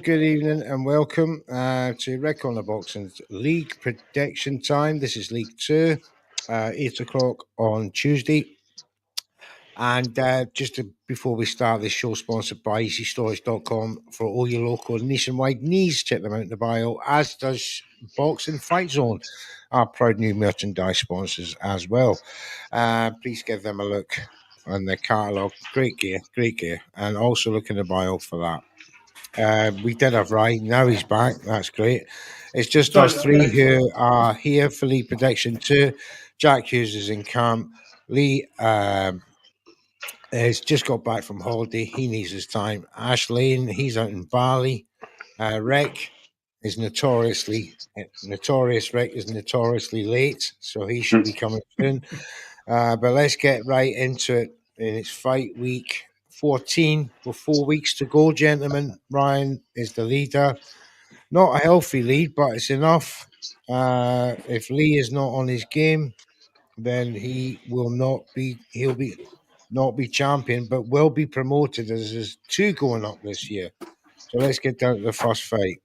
good evening and welcome to Red Corner Boxing's League Prediction Time. This is League 2, 8 o'clock on Tuesday. And before we start this show, sponsored by EasyStorage.com for all your local and nationwide needs. Check them out in the bio, as does Boxing Fight Zone, our proud new merchandise sponsors as well. Please give them a look on their catalogue. Great gear. And also look in the bio for that. We did have Ryan. Now he's back. That's great. It's just us three who are here for League Prediction 2. Jack Hughes is in camp. Lee has just got back from holiday. He needs his time. Ash Lane, he's out in Bali. Rick is notorious. Rick is notoriously late, so he should be coming soon. But let's get right into it. In its fight week 14, with 4 weeks to go, gentlemen. Ryan is the leader. Not a healthy lead, but it's enough. If Lee is not on his game, then he will not be. He'll be not be champion, but will be promoted as there's two going up this year. So let's get down to the first fight.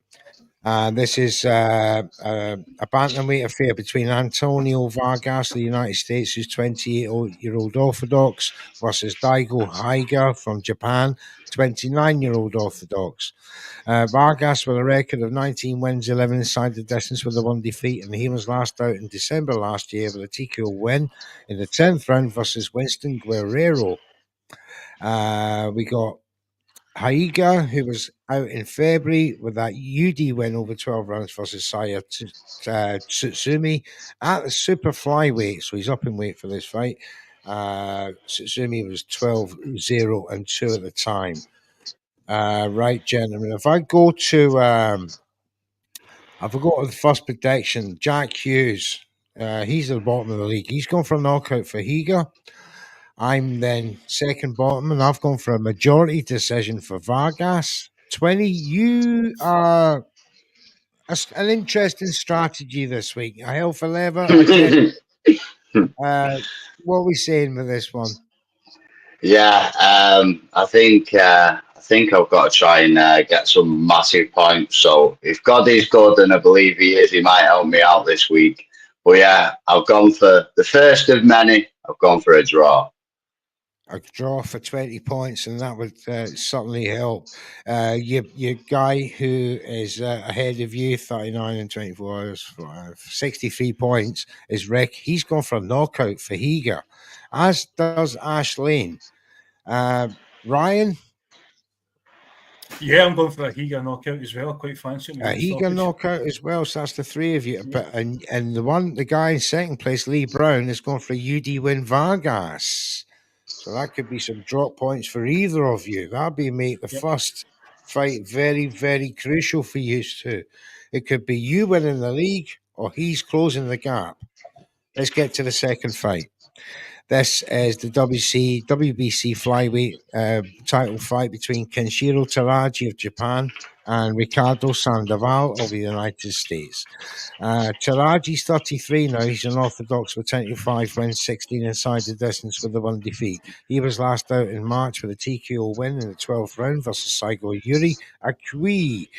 This is a bantamweight affair between Antonio Vargas of the United States, who's 28-year-old orthodox, versus Daigo Haiga from Japan, 29-year-old orthodox. Vargas with a record of 19 wins, 11 inside the distance with the one defeat, and he was last out in December last year with a TKO win in the 10th round versus Winston Guerrero. We got Haiga, who was out in February with that UD win over 12 rounds versus Saya Tsutsumi at the super flyweight, so he's up in weight for this fight. Tsutsumi was 12-0 and 2 at the time. Right, gentlemen, if I go to I forgot the first prediction, Jack Hughes, he's at the bottom of the league. He's gone for a knockout for Higa. I'm then second bottom, and I've gone for a majority decision for Vargas. 20, you are an interesting strategy this week. A hell for leather. What are we saying with this one? Yeah, I think I've got to try and get some massive points. So if God is good, and I believe He is, He might help me out this week. But yeah, I've gone for the first of many. I've gone for a draw. A draw for 20 points, and that would certainly help. Your guy who is ahead of you, 39 and 24 hours, 63 points, is Rick. He's gone for a knockout for Higa, as does Ash Lane. Ryan? Yeah, I'm going for a Higa knockout as well. Quite fancy. Higa knockout as well, so that's the three of you. Yeah. But and the guy in second place, Lee Brown, is going for a UD win Vargas. So that could be some drop points for either of you. That'd be the first fight very, very crucial for you two. It could be you winning the league or he's closing the gap. Let's get to the second fight. This is the WBC flyweight title fight between Kenshiro Teraji of Japan and Ricardo Sandoval of the United States. Teraji's 33 now. He's an orthodox with 25 wins, 16 inside the distance with the one defeat. He was last out in March with a TKO win in the 12th round versus Saigo Yuri Akui,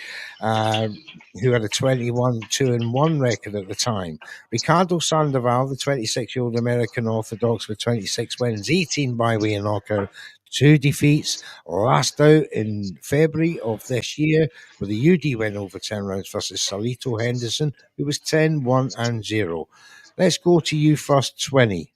who had a 21-2-1 record at the time. Ricardo Sandoval, the 26-year-old American orthodox with 26 wins, 18 by way of knockout, 2 defeats, last out in February of this year with a UD win over 10 rounds versus Salito Henderson, who was 10-1-0. Let's go to you first, 20.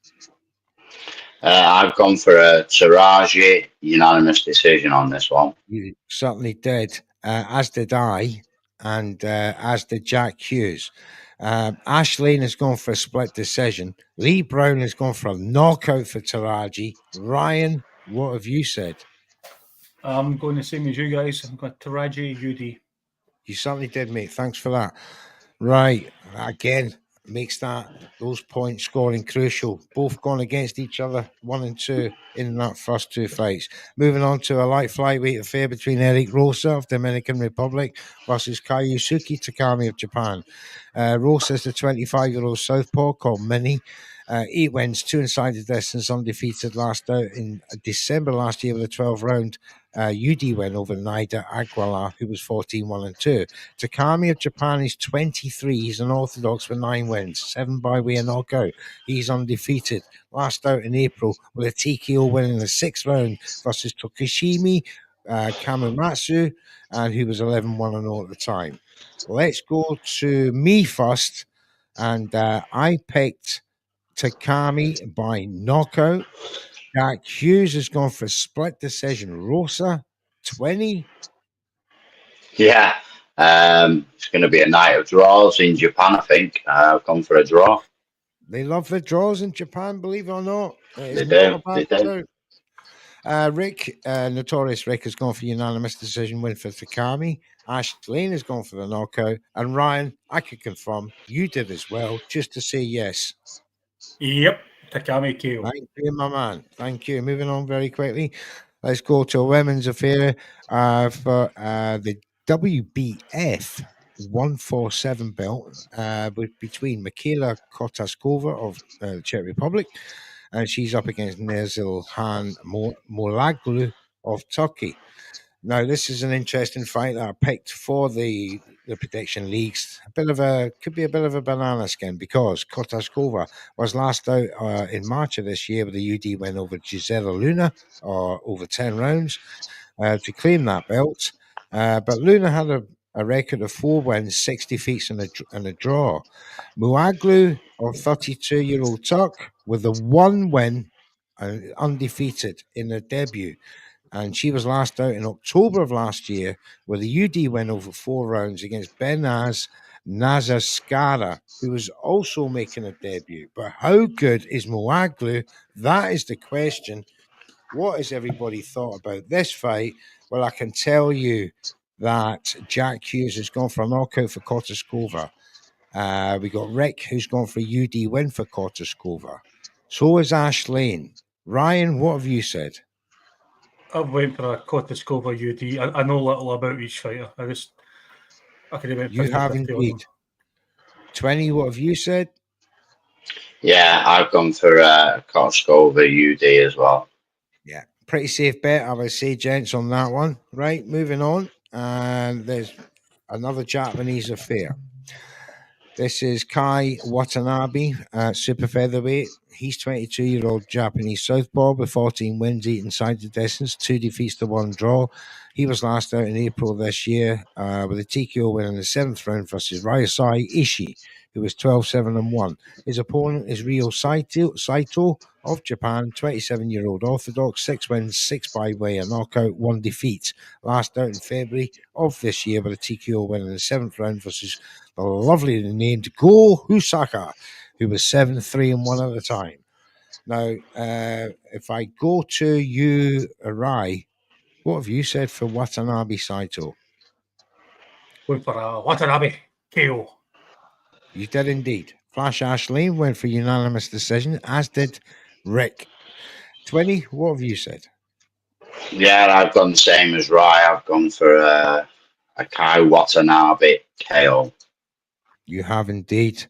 I've gone for a Teraji unanimous decision on this one. You certainly did, as did I, and as did Jack Hughes. Ash Lane has gone for a split decision. Lee Brown has gone for a knockout for Teraji. Ryan, what have you said? I'm going the same as you guys. I've got Teraji, UD. You certainly did, mate. Thanks for that. Right. Again, makes those point scoring crucial. Both gone against each other, 1 and 2 in that first 2 fights. Moving on to a light flyweight affair between Eric Rosa of Dominican Republic versus Kaiyusuke Takami of Japan. Rosa is the 25-year-old southpaw called Mini. 8 wins, 2 inside the distance, undefeated, last out in December last year with a 12-round UD win over Naida Aguilar, who was 14-1-2. Takami of Japan is 23. He's an orthodox with 9 wins, 7 by way of knockout. He's undefeated. Last out in April with a TKO win in the 6th round versus Tokishimi Kamumatsu, and who was 11-1-0 at the time. Let's go to me first, and I picked Takami by knockout. Jack Hughes has gone for a split decision. Rosa, 20. Yeah. It's going to be a night of draws in Japan, I think. I've gone for a draw. They love the draws in Japan, believe it or not. They do. Rick, Notorious Rick, has gone for unanimous decision win for Takami. Ash Lane has gone for the knockout. And Ryan, I can confirm you did as well, just to say yes. Yep, Takami KO. Thank you, my man. Thank you. Moving on very quickly. Let's go to a women's affair for the WBF 147 belt between Michaela Kotaskova of the Czech Republic, and she's up against Nezilhan Molaglu of Turkey. Now, this is an interesting fight that I picked for the prediction leagues. Could be a bit of a banana skin because Kotaskova was last out in March of this year with a UD win over Gisela Luna, or over 10 rounds, to claim that belt. But Luna had a record of 4 wins, 6 defeats, and a draw. Muaglu, or 32-year-old Turk, with a 1 win, undefeated in her debut. And she was last out in October of last year with a UD win over 4 rounds against Benaz Nazaskara, who was also making a debut. But how good is Muaglu? That is the question. What has everybody thought about this fight? Well, I can tell you that Jack Hughes has gone for a knockout for Kotaskova. We got Rick, who's gone for a UD win for Kotaskova. So is Ash Lane. Ryan, what have you said? I went for a Kotaskova UD. I know little about each fighter. I could have went You have indeed. 20, what have you said? Yeah, I've gone for Kotaskova UD as well. Yeah, pretty safe bet, I would say, gents, on that one. Right, moving on. And there's another Japanese affair. This is Kai Watanabe, super featherweight. He's 22-year-old Japanese southpaw with 14 wins, 8 inside the distance, 2 defeats to 1 draw. He was last out in April this year with a TKO win in the 7th round versus Ryosai Ishii, who was 12-7-1. His opponent is Ryo Saito of Japan, 27-year-old orthodox, 6 wins, 6 by way of knockout, 1 defeat. Last out in February of this year with a TKO win in the 7th round versus the lovely named Go Husaka, who was 7-3-1 at the time. Now, if I go to you, Arai, what have you said for Watanabe Saito? Went for a Watanabe KO. You did indeed. Flash Ashley went for unanimous decision, as did Rick. 20, what have you said? Yeah, I've gone the same as Rye. I've gone for a Kai Watanabe KO. You have indeed.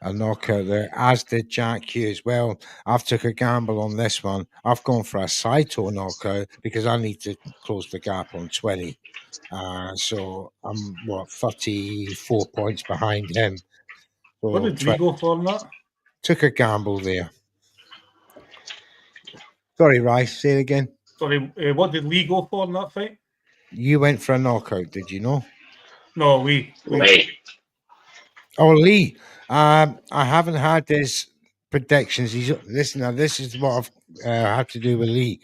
A knockout there, as did Jack Hughes. Well, I've took a gamble on this one. I've gone for a Saito knockout because I need to close the gap on 20. So I'm, 34 points behind him. So what did we go for on that? Took a gamble there. Sorry, Rice, say it again. Sorry, what did Lee go for in that fight? You went for a knockout, did you know? No, Lee. Oh, Lee. I haven't had his predictions. This is what I've had to do with Lee.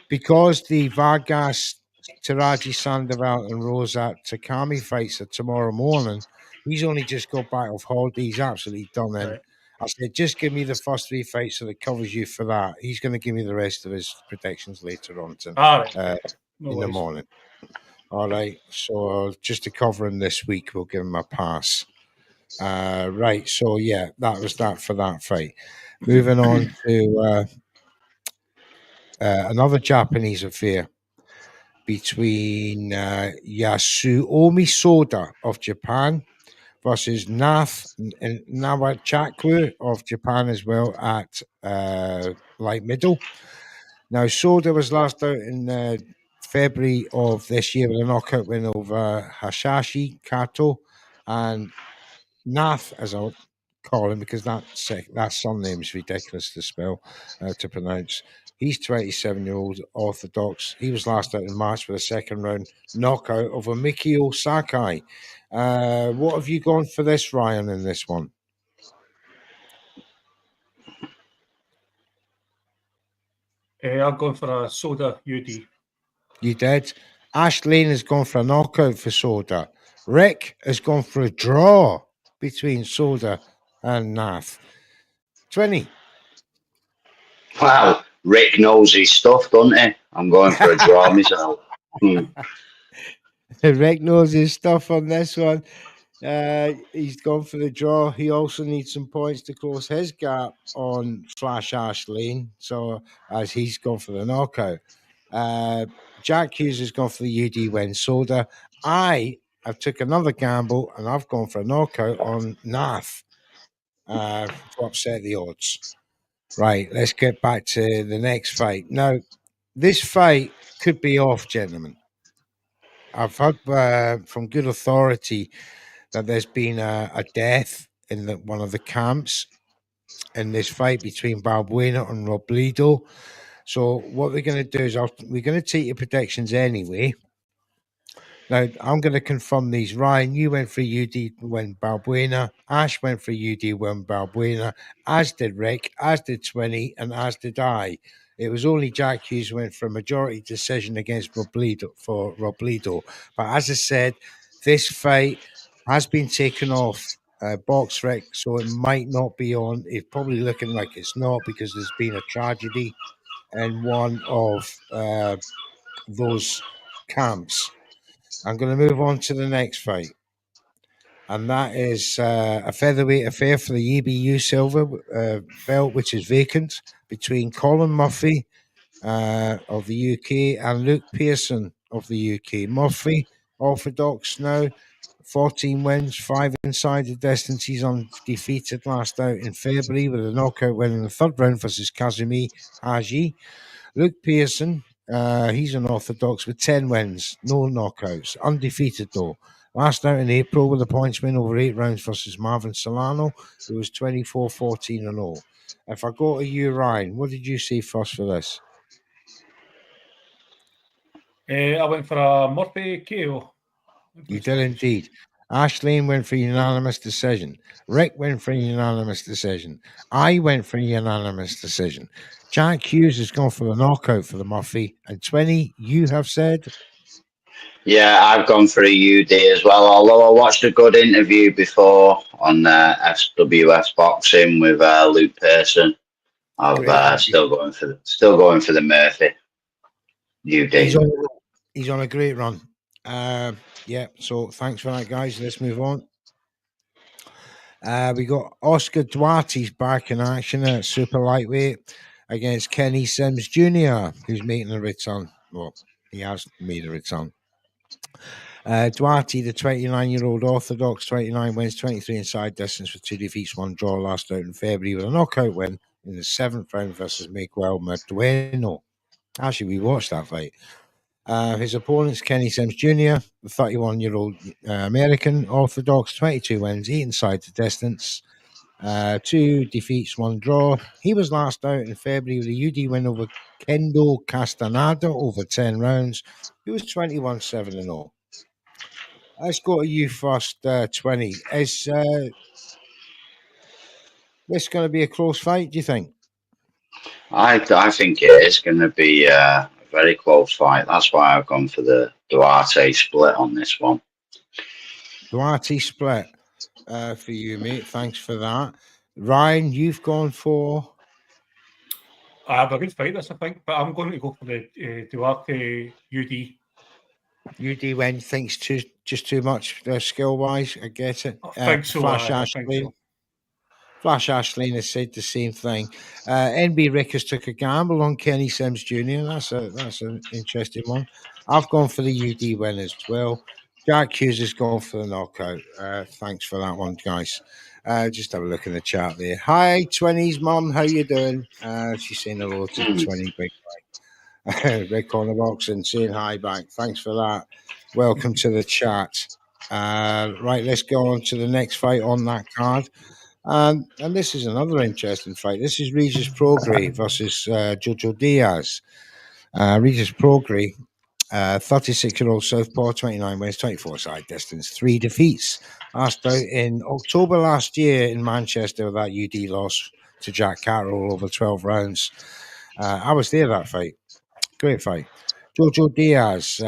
Because the Vargas, Taraji Sandoval and Rosa Takami fights are tomorrow morning, he's only just got back off holiday. He's absolutely done in. Right. I said, just give me the first 3 fights so that covers you for that. He's going to give me the rest of his predictions later on in the morning. All right. So just to cover him this week, we'll give him a pass. Right. So, yeah, that was that for that fight. Moving on to another Japanese affair between Yasuomi Soda of Japan versus Nawachakwu of Japan as well at light middle. Now, Soda was last out in February of this year with a knockout win over Hasashi Kato, and Nath, as I'll call him, because that surname is ridiculous to spell, to pronounce. He's 27-year-old orthodox. He was last out in March with a second round knockout over Mikio Sakai. What have you gone for this, Ryan, in this one? I've gone for a Soda UD. You did. Ash Lane has gone for a knockout for Soda. Rick has gone for a draw between Soda and Nath. 20. Wow, Rick knows his stuff, doesn't he? I'm going for a draw myself. Rick knows his stuff on this one. He's gone for the draw. He also needs some points to close his gap on Flash Ash Lane. So, as he's gone for the knockout, Jack Hughes has gone for the UD win. Soda. I've took another gamble and I've gone for a knockout on Nath to upset the odds. Right, let's get back to the next fight. Now, this fight could be off, gentlemen. I've heard from good authority that there's been a death in one of the camps in this fight between Balbuena and Robledo. So what we're going to do is we're going to take your predictions anyway. Now, I'm going to confirm these. Ryan, you went for UD win Balbuena. Ash went for UD win Balbuena, as did Rick, as did Twinny, and as did I. It was only Jack Hughes who went for a majority decision against Robledo. But as I said, this fight has been taken off Box Rick, so it might not be on. It's probably looking like it's not because there's been a tragedy in one of those camps. I'm going to move on to the next fight. And that is a featherweight affair for the EBU silver belt, which is vacant, between Colin Murphy of the UK and Luke Pearson of the UK. Murphy, orthodox now, 14 wins, 5 inside the distance. He's undefeated last out in February with a knockout win in the third round versus Kazumi Haji. Luke Pearson, he's an orthodox with 10 wins, no knockouts, undefeated though. Last out in April with a points win over 8 rounds versus Marvin Solano, who was 24-14-0. If I go to you, Ryan, what did you see first for this? I went for a Murphy KO. You did indeed. Ash Lane went for a unanimous decision. Rick went for a unanimous decision. I went for a unanimous decision. Jack Hughes has gone for the knockout for the Murphy. And 20, you have said? Yeah, I've gone for a UD as well. Although I watched a good interview before on SWS Boxing with Luke Pearson, I'm still going for the Murphy UD. He's on a great run. Yeah, so thanks for that, guys. Let's move on. We got Oscar Duarte's back in action at super lightweight against Kenny Sims Jr., who's making a return. Well, he has made a return. Duarte, the 29-year-old orthodox, 29 wins, 23 inside distance with 2 defeats, 1 draw last out in February with a knockout win in the 7th round versus Miguel Medueno. Actually, we watched that fight. His opponent's Kenny Sims Jr., the 31-year-old American orthodox, 22 wins, 8 inside the distance, 2 defeats, 1 draw. He was last out in February with a UD win over Kendo Castaneda over 10 rounds. He was 21-7-0. Let's go to you first, 20. Is this going to be a close fight, do you think? I think it is going to be a very close fight. That's why I've gone for the Duarte split on this one. Duarte split for you, mate. Thanks for that. Ryan, you've gone for? I have a good fight this, I think, but I'm going to go for the Duarte UD. UD when thinks just too much skill-wise. I get it. I think so. Flash Ashley. Flash Ashley has said the same thing. NB Rick has took a gamble on Kenny Sims Jr. That's an interesting one. I've gone for the UD win as well. Jack Hughes has gone for the knockout. Thanks for that one, guys. Just have a look in the chat there. Hi, 20s mum, how you doing? She's saying hello to 20 big Red Corner Box and saying hi back. Thanks for that. Welcome to the chat. Right, let's go on to the next fight on that card. And this is another interesting fight. This is Regis Prograis versus Jojo Diaz. Regis Prograis, 36-year-old southpaw, 29 wins, 24 side distance, 3 defeats. Last out in October last year in Manchester, that UD loss to Jack Carroll over 12 rounds. I was there that fight. Great fight. Jojo Diaz,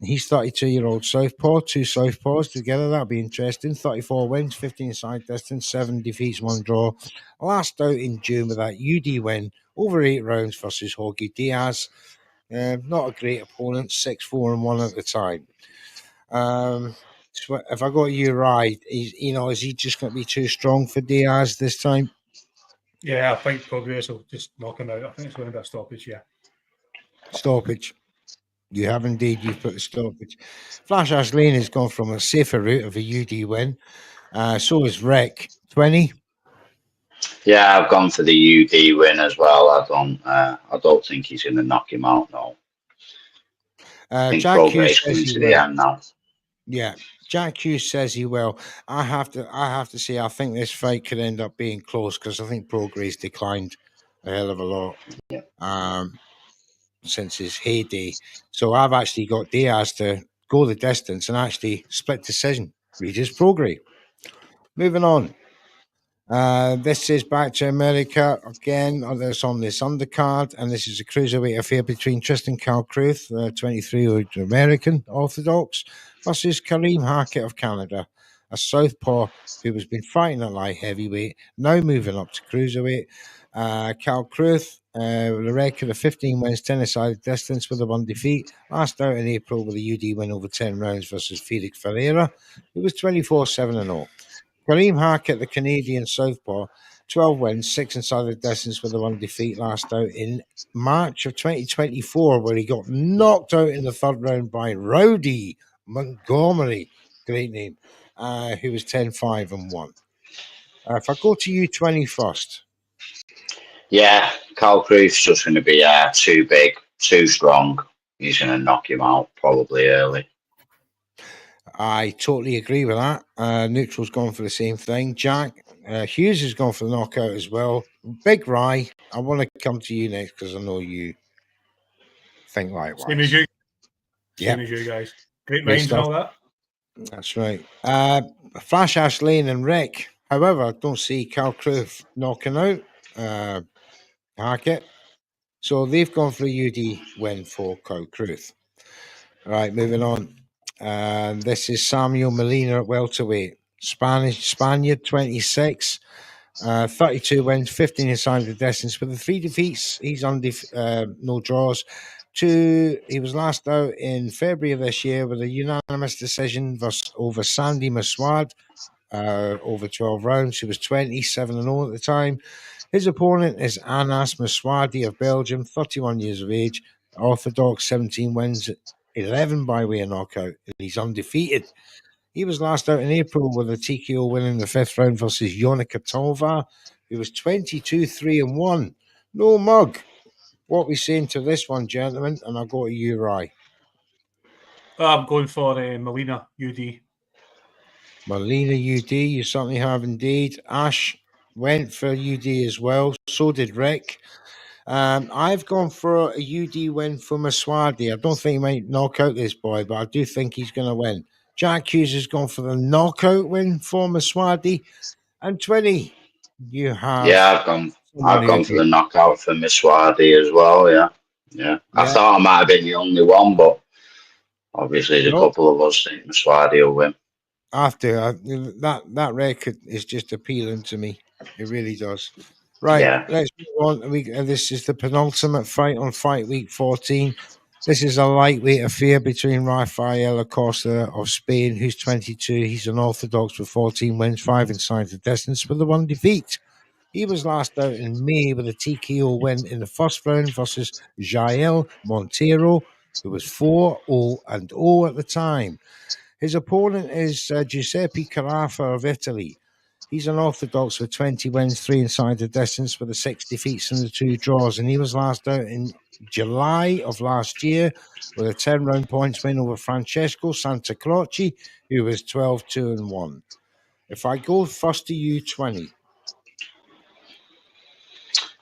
he's 32-year-old southpaw, 2 southpaws together. That'll be interesting. 34 wins, 15 side distance, 7 defeats, 1 draw. Last out in June with that UD win over 8 rounds versus Jorge Diaz. Not a great opponent, 6-4-1 at the time. So if I got you right, is he just going to be too strong for Diaz this time? Yeah, I think Prograis will just knock him out. I think it's going to be a stoppage, yeah. Stoppage. You have indeed. You've put a stoppage. Flash Ash Lane has gone from a safer route of a UD win. So is Rick. 20. Yeah, I've gone for the UD win as well. I don't think he's going to knock him out. No. I think Jack Hughes Prograis says coming he to the will. end now. Yeah, Jack Hughes says he will. I have to say, I think this fight could end up being close because I think Prograis declined a hell of a lot. Since his heyday. So I've actually got Diaz to go the distance and actually split decision. Regis Prograis. Moving on. This is back to America again. This on this undercard, and this is a cruiserweight affair between Tristan Kalkruth, 23-year-old American Orthodox, versus Kareem Hackett of Canada, a southpaw who has been fighting at light heavyweight, now moving up to cruiserweight. Kalkruth, the record of 15 wins, 10 decided distance with a 1 defeat. Last out in April with a UD win over 10 rounds versus Felix Ferreira, who was 24-7-0. Kareem Hackett, the Canadian southpaw, 12 wins, 6 inside the distance with a 1 defeat last out in March of 2024, where he got knocked out in the 3rd round by Rowdy Montgomery, great name, who was 10-5-1. If I go to you 20 first. Yeah, Kalkruth's just going to be too big, too strong. He's going to knock him out probably early. I totally agree with that. Neutral's gone for the same thing. Jack Hughes has gone for the knockout as well. Big Rye, I want to come to you next because I know you think likewise. Same as you. Yeah. Same as you guys. Great minds and all that. That's right. Flash Ash Lane and Rick. However, I don't see Kalkruth knocking out Hackett. So they've gone for a UD win for Kalkruth. All right, moving on. This is Samuel Molina at welterweight. Spaniard, 26. 32 wins, 15 inside the distance with the 3 defeats. He's on no draws. He was last out in February of this year with a unanimous decision over Sandy Maswad over 12 rounds. He was 27-0 at the time. His opponent is Anas Maswadi of Belgium, 31 years of age, Orthodox, 17 wins, 11 by way of knockout. He's undefeated. He was last out in April with a TKO win in the 5th round versus Yonika Tolvar, who was 22-3-1. No mug. What are we saying to this one, gentlemen? And I'll go to you, Rye. I'm going for Molina, UD. Molina, UD, you certainly have indeed. Ash went for UD as well. So did Rick. I've gone for a UD win for Maswadi. I don't think he might knock out this boy, but I do think he's going to win. Jack Hughes has gone for the knockout win for Maswadi. And 20, you have... Yeah, I've gone for the knockout for Maswadi as well, yeah. I thought I might have been the only one, but obviously there's a couple of us think Maswadi will win. That record is just appealing to me. It really does. Right, let's move on. This is the penultimate fight on Fight Week 14. This is a lightweight affair between Rafael Acosta of Spain, who's 22. He's an Orthodox with 14 wins, 5 inside the distance with a 1 defeat. He was last out in May with a TKO win in the 1st round versus Jael Montero, who was 4-0-0 at the time. His opponent is Giuseppe Carafa of Italy. He's unorthodox with 20 wins, 3 inside the distance, with the 6 defeats and the 2 draws. And he was last out in July of last year with a 10-round points win over Francesco Santacroce, who was 12-2-1. If I go first to you, 20.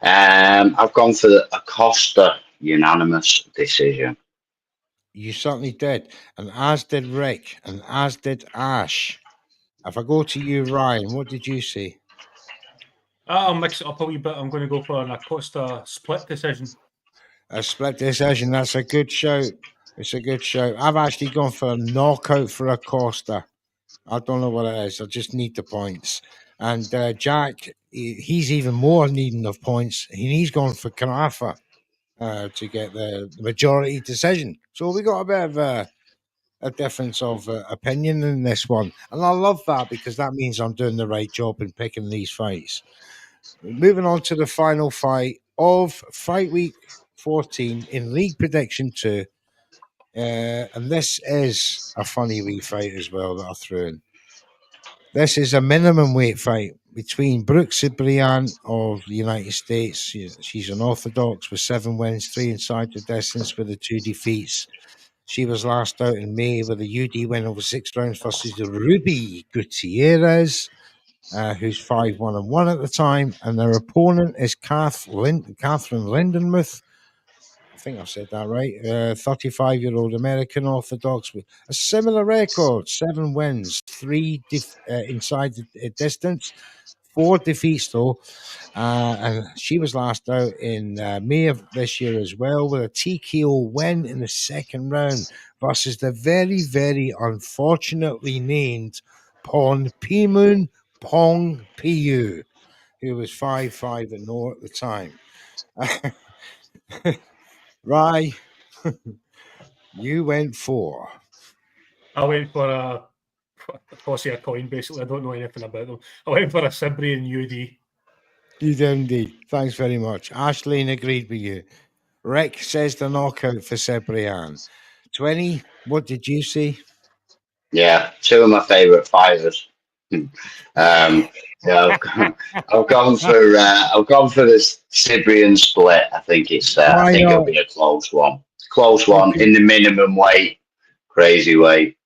I've gone for the Acosta unanimous decision. You certainly did. And as did Rick, and as did Ash. If I go to you, Ryan, what did you say? I'll mix it up a wee bit. I'm going to go for an Acosta split decision. A split decision. That's a good shout. It's a good shout. I've actually gone for a knockout for Acosta. I don't know what it is. I just need the points. And Jack, he's even more needing of points. He's gone for Carafa to get the majority decision. So we got a bit of a difference of opinion in this one. And I love that because that means I'm doing the right job in picking these fights. Moving on to the final fight of Fight Week 14 in League Prediction 2. And this is a funny wee fight as well that I threw in. This is a minimum weight fight between Brooke Cyprian of the United States. She's unorthodox with 7 wins, 3 inside the distance with the 2 defeats. She was last out in May with a UD win over 6 rounds versus Ruby Gutierrez, who's 5-1-1 at the time. And their opponent is Catherine Lindenmuth. I think I've said that right. 35-year-old American Orthodox with a similar record: 7 wins, 3 inside the distance, 4 defeats though. And she was last out in May of this year as well with a TKO win in the 2nd round versus the very, very unfortunately named Pornpimon Pornpiu, who was 5-5-0 at the time. Rye, you went for. I went for a toss a coin, basically. I don't know anything about them. I went for a Cyprian UD. You did indeed. Thanks very much. Ashleen agreed with you. Rick says the knockout for Cyprian. 20, what did you say? Yeah, 2 of my favourite fighters. Yeah, I've gone for this Cyprian split. I think it's. I think it'll be a close one. Close one in the minimum weight. Crazy weight.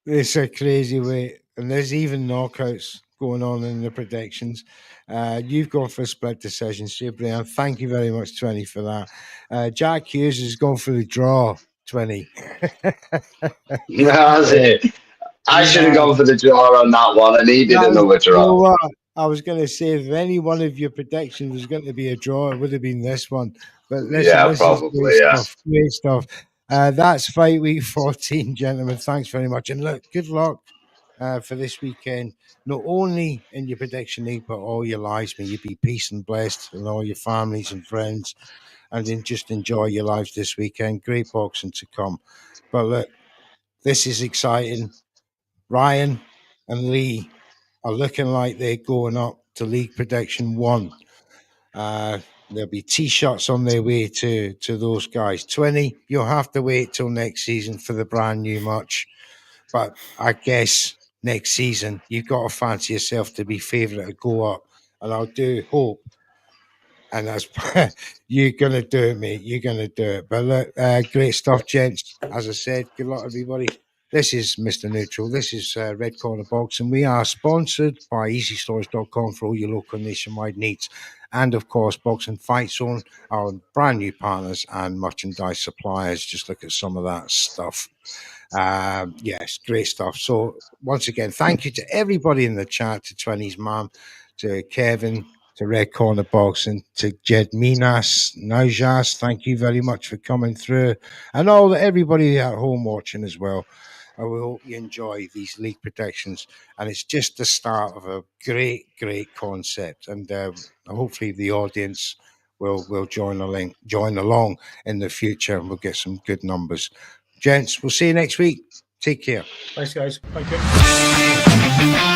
It's a crazy weight, and there's even knockouts going on in the predictions. You've gone for a split decision, Cyprian. Thank you very much, 20, for that. Jack Hughes has gone for the draw, 20. That's it. I should have gone for the draw on that one. I needed another draw. You know, I was going to say, if any one of your predictions was going to be a draw, it would have been this one. But listen, this probably, is great stuff. That's Fight Week 14, gentlemen. Thanks very much. And look, good luck for this weekend. Not only in your prediction league, but all your lives. May you be peace and blessed, and all your families and friends. And then just enjoy your lives this weekend. Great boxing to come. But look, this is exciting. Ryan and Lee are looking like they're going up to League Prediction 1. There'll be T-shirts on their way to those guys. 20, you'll have to wait till next season for the brand new merch. But I guess next season, you've got to fancy yourself to be favourite to go up. And I do hope, and that's you're going to do it, mate. You're going to do it. But look, great stuff, gents. As I said, good luck, everybody. This is Mr. Neutral. This is Red Corner Boxing. We are sponsored by EasyStorage.com for all your local nationwide needs. And, of course, Boxing Fight Zone, our brand new partners and merchandise suppliers. Just look at some of that stuff. Yes, great stuff. So, once again, thank you to everybody in the chat, to 20's mom, to Kevin, to Red Corner Boxing, to Jed Minas, Naujas, thank you very much for coming through. And everybody at home watching as well. I hope you enjoy these league predictions, and it's just the start of a great concept. And hopefully, the audience will join along in the future, and we'll get some good numbers. Gents, we'll see you next week. Take care. Thanks, guys. Thank you.